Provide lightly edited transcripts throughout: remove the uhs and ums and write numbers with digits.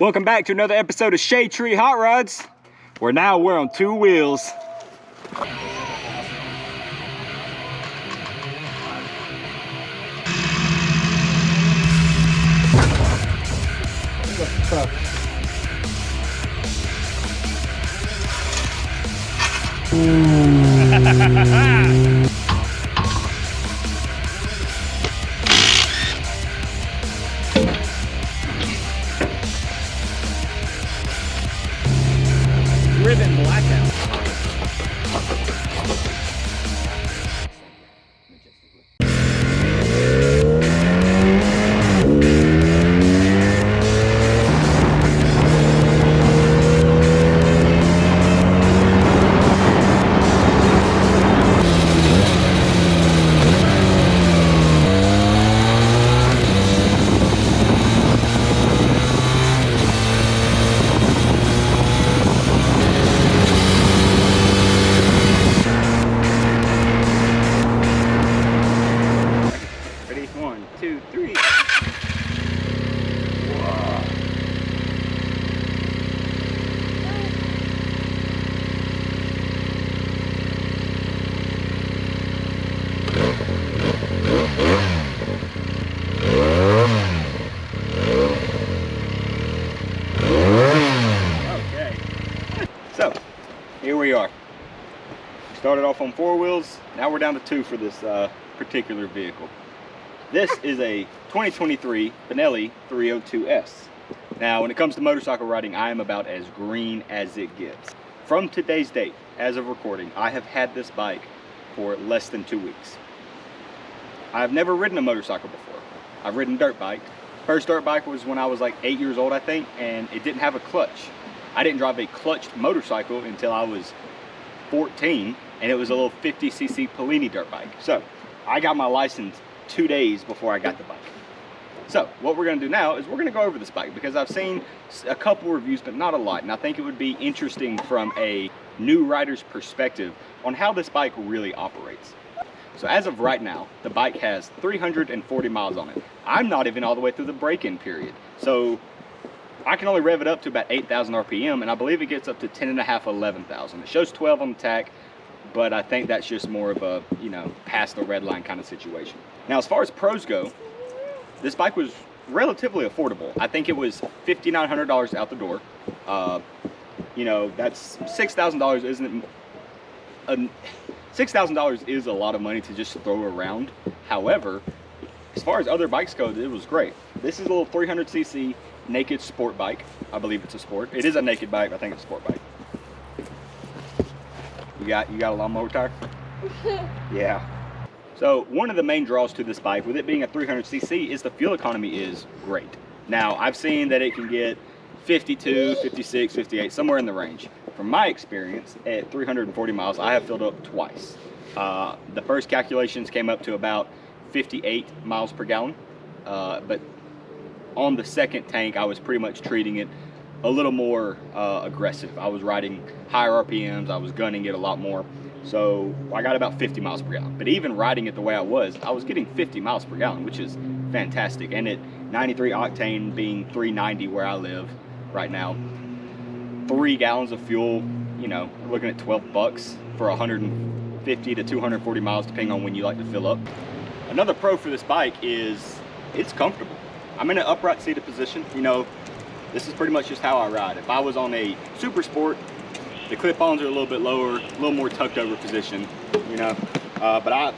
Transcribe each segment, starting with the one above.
Welcome back to another episode of Shade Tree Hot Rods, where now we're on two wheels. Ribbon blackout. One, two, three. Whoa. Okay. So, here we are. Started off on four wheels. Now we're down to two for this particular vehicle. This is a 2023 Benelli 302s. Now, when it comes to motorcycle riding, I am about as green as it gets. From today's date, as of recording, I have had this bike for less than 2 weeks. I've never ridden a motorcycle before. I've ridden dirt bike. First dirt bike was when I was like 8 years old, I think, and it didn't have a clutch. I didn't drive a clutched motorcycle until I was 14, and it was a little 50cc Polini dirt bike. So, I got my license 2 days before I got the bike. So what we're going to do now is we're going to go over this bike because I've seen a couple reviews but not a lot, and I think it would be interesting from a new rider's perspective on how this bike really operates. So as of right now, the bike has 340 miles on it. I'm not even all the way through the break-in period, so I can only rev it up to about 8,000 RPM, and I believe it gets up to 10.5, 11,000. It shows 12 on the tach, but I think that's just more of a, you know, past the red line kind of situation. Now, as far as pros go, this bike was relatively affordable. I think it was $5,900 out the door. You know, that's $6,000 isn't $6,000 is a lot of money to just throw around. However, as far as other bikes go, it was great. This is a little 300cc naked sport bike. I believe it's a sport. It is a naked bike. I think it's a sport bike. You got a lawnmower tire? Yeah. So one of the main draws to this bike, with it being a 300cc, is the fuel economy is great. Now, I've seen that it can get 52, 56, 58, somewhere in the range. From my experience, at 340 miles, I have filled up twice. The first calculations came up to about 58 miles per gallon, but on the second tank, I was pretty much treating it a little more aggressive. I was riding higher RPMs, I was gunning it a lot more. So I got about 50 miles per gallon. But even riding it the way I was getting 50 miles per gallon, which is fantastic. And at 93 octane being 390 where I live right now, 3 gallons of fuel, you know, we're looking at 12 bucks for 150 to 240 miles, depending on when you like to fill up. Another pro for this bike is it's comfortable. I'm in an upright seated position. You know, this is pretty much just how I ride. If I was on a super sport, the clip-ons are a little bit lower, a little more tucked over position, you know. But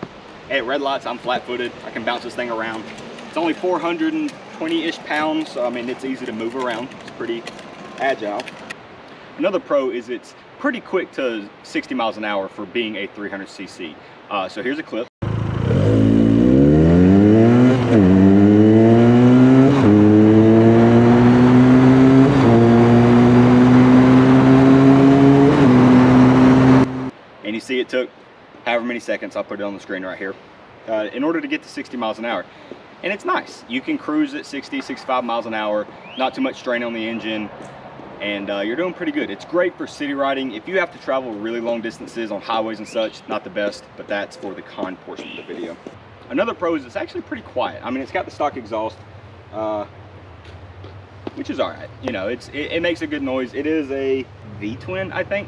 at red lights, I'm flat-footed. I can bounce this thing around. It's only 420-ish pounds, so I mean, it's easy to move around. It's pretty agile. Another pro is it's pretty quick to 60 miles an hour for being a 300cc. So here's a clip. You see it took however many seconds. I'll put it on the screen right here in order to get to 60 miles an hour, and it's nice. You can cruise at 60, 65 miles an hour, not too much strain on the engine, and you're doing pretty good. It's great for city riding. If you have to travel really long distances on highways and such, not the best, but that's for the con portion of the video. Another pro is it's actually pretty quiet. I mean, it's got the stock exhaust. which is all right. You know, it makes a good noise. It is a V-twin, I think.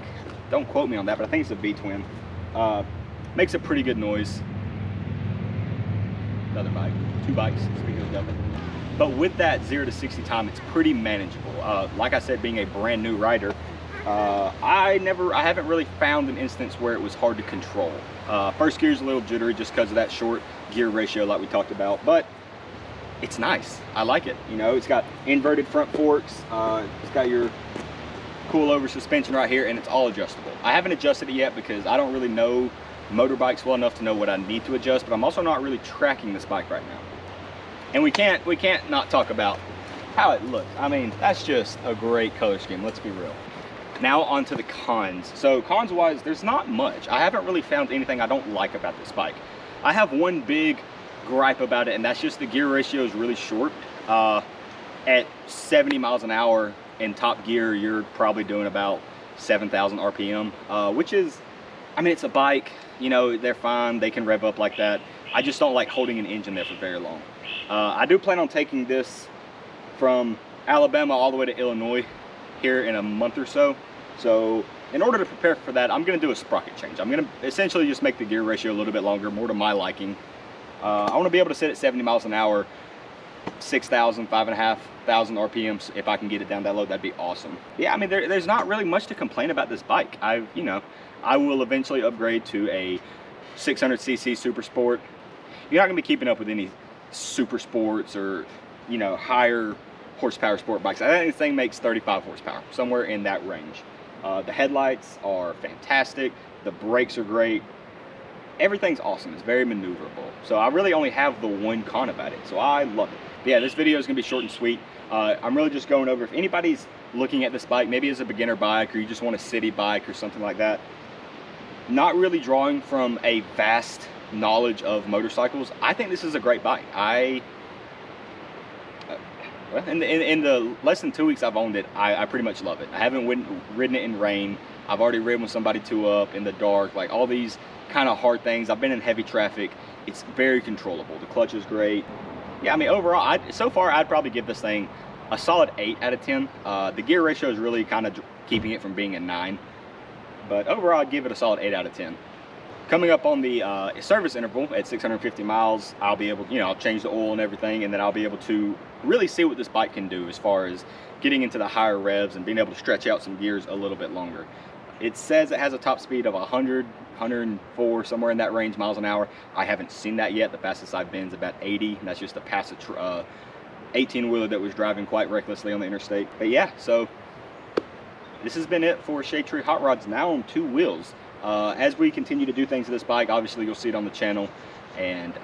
Don't quote me on that, but I think it's a V-twin. Makes a pretty good noise. Another bike, 2 bikes, speaking of dumping. But with that 0 to 60 time, it's pretty manageable. Like I said, being a brand new rider, I haven't really found an instance where it was hard to control. First gear is a little jittery just because of that short gear ratio like we talked about, but it's nice. I like it. You know, it's got inverted front forks. It's got your coilover suspension right here, and it's all adjustable. I haven't adjusted it yet because I don't really know motorbikes well enough to know what I need to adjust, but I'm also not really tracking this bike right now. And we can't not talk about how it looks. I mean, that's just a great color scheme, let's be real. Now on to the cons. So cons wise, there's not much. I haven't really found anything I don't like about this bike. I have one big gripe about it, and that's just the gear ratio is really short. At 70 miles an hour in top gear, you're probably doing about 7,000 RPM, which is, I mean, it's a bike, you know, they're fine, they can rev up like that. I just don't like holding an engine there for very long. I do plan on taking this from Alabama all the way to Illinois here in a month or so. So in order to prepare for that, I'm gonna do a sprocket change. I'm gonna essentially just make the gear ratio a little bit longer, more to my liking. I wanna be able to sit at 70 miles an hour, 6,000, 5,500 RPMs. If I can get it down that low, that'd be awesome. Yeah, I mean, there's not really much to complain about this bike. You know, I will eventually upgrade to a 600cc Super Sport. You're not gonna be keeping up with any Super Sports or, you know, higher horsepower sport bikes. I think this thing makes 35 horsepower, somewhere in that range. The headlights are fantastic. The brakes are great. Everything's awesome. It's very maneuverable. So I really only have the one con about it. So I love it. But yeah, this video is gonna be short and sweet. I'm really just going over, if anybody's looking at this bike, maybe as a beginner bike, or you just want a city bike or something like that, not really drawing from a vast knowledge of motorcycles, I think this is a great bike. In the less than 2 weeks I've owned it, I pretty much love it. I haven't ridden it in rain. I've already ridden with somebody 2 up in the dark, like all these kind of hard things. I've been in heavy traffic. It's very controllable. The clutch is great. Yeah, I mean, overall, so far I'd probably give this thing a solid 8 out of 10. The gear ratio is really kind of keeping it from being a 9. But overall, I'd give it a solid 8 out of 10. Coming up on the service interval at 650 miles, I'll be able, you know, I'll change the oil and everything, and then I'll be able to really see what this bike can do as far as getting into the higher revs and being able to stretch out some gears a little bit longer. It says it has a top speed of 100, 104, somewhere in that range miles an hour. I haven't seen that yet. The fastest I've been is about 80, and that's just to pass a 18-wheeler that was driving quite recklessly on the interstate. But yeah, so this has been it for Shade Tree Hot Rods, now on 2 wheels. As we continue to do things to this bike, obviously you'll see it on the channel, and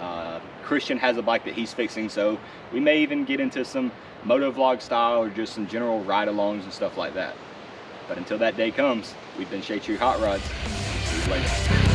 Christian has a bike that he's fixing, so we may even get into some moto vlog style or just some general ride-alongs and stuff like that. But until that day comes, we've been Shade Tree Hot Rods. See you later.